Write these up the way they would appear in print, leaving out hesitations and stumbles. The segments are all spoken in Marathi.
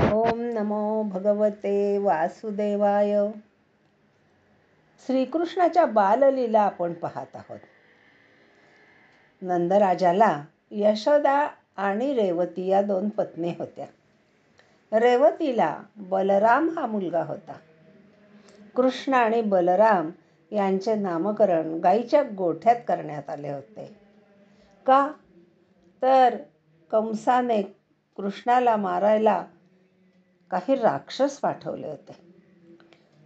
ओम नमो भगवते वासुदेवाय. श्रीकृष्णाच्या बाललीला आपण पाहत आहोत. नंदराजाला यशोदा आणि रेवती या 2 पत्नी होत्या. रेवतीला बलराम हा मुलगा होता. कृष्ण आणि बलराम यांचे नामकरण गाईच्या गोठ्यात करण्यात आले होते. का तर कंसाने कृष्णाला मारायला काही राक्षस पाठवले होते.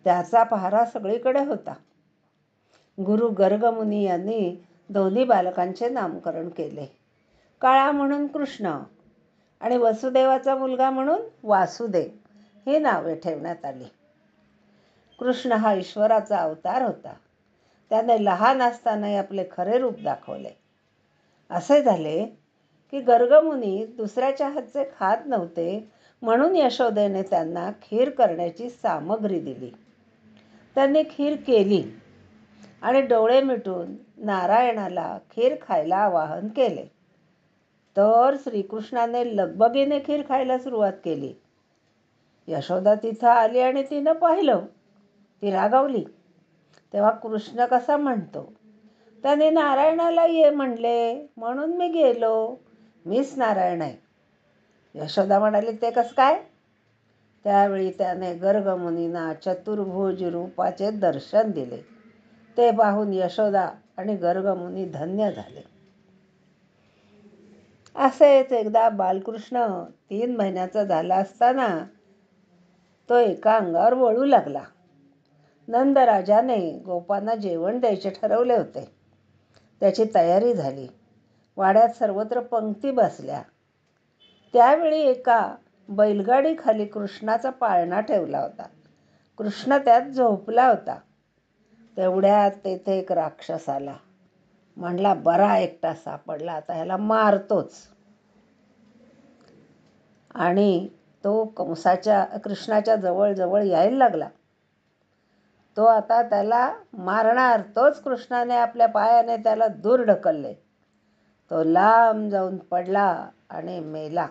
त्याचा पहारा सगळीकडे होता. गुरु गर्गमुनी यांनी दोन्ही बालकांचे नामकरण केले. काळा म्हणून कृष्ण आणि वसुदेवाचा मुलगा म्हणून वासुदेव ही नावे ठेवण्यात आली. कृष्ण हा ईश्वराचा अवतार होता. त्याने लहान असताना आपले खरे रूप दाखवले. असे झाले की गर्गमुनी दुसऱ्याच्या हातचे खात नव्हते, म्हणून यशोदेने त्यांना खीर करण्याची सामग्री दिली. त्यांनी खीर केली आणि डोळे मिटून नारायणाला खीर खायला आवाहन केले. तर श्रीकृष्णाने लगबगीने खीर खायला सुरुवात केली. यशोदा तिथं आली आणि तिनं पाहिलं. ती रागावली. तेव्हा कृष्ण कसा म्हणतो, त्याने नारायणाला ये म्हणले म्हणून मी गेलो, मीच नारायण आहे. यशोदा म्हणाली, ते कसं काय? त्यावेळी त्याने गर्गमुनींना चतुर्भुज रूपाचे दर्शन दिले. ते पाहून यशोदा आणि गर्गमुनी धन्य झाले. असेच एकदा बालकृष्ण 3 महिन्याचा झाला असताना तो एका अंगावर वळू लागला. नंदराजाने गोपांना जेवण द्यायचे ठरवले होते. त्याची तयारी झाली. वाड्यात सर्वत्र पंक्ती बसल्या. त्यावेळी एका बैलगाडीखाली कृष्णाचा पाळणा ठेवला होता. कृष्ण त्यात झोपला होता. तेवढ्यात तेथे एक राक्षस आला. म्हणला, बरा एकटा सापडला, आता ह्याला मारतोच. आणि तो कृष्णाच्या जवळ जवळ यायला लागला. तो आता त्याला मारणार. तोच कृष्णाने आपल्या पायाने त्याला दूर ढकलले. तो लांब जाऊन पडला आणि मेला.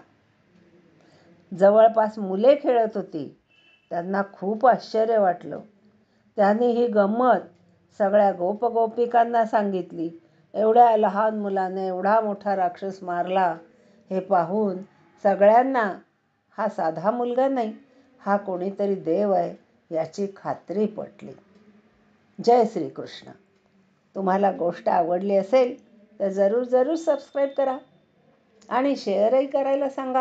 जवळपास मुले खेळत होती. त्यांना खूप आश्चर्य वाटलं. त्यांनी ही गंमत सगळ्या गोपगोपिकांना सांगितली. एवढ्या लहान मुलाने एवढा मोठा राक्षस मारला हे पाहून सगळ्यांना हा साधा मुलगा नाही, हा कोणीतरी देव आहे याची खात्री पटली. जय श्रीकृष्ण. तुम्हाला गोष्ट आवडली असेल तर जरूर सबस्क्राईब करा आणि शेअरही करायला सांगा.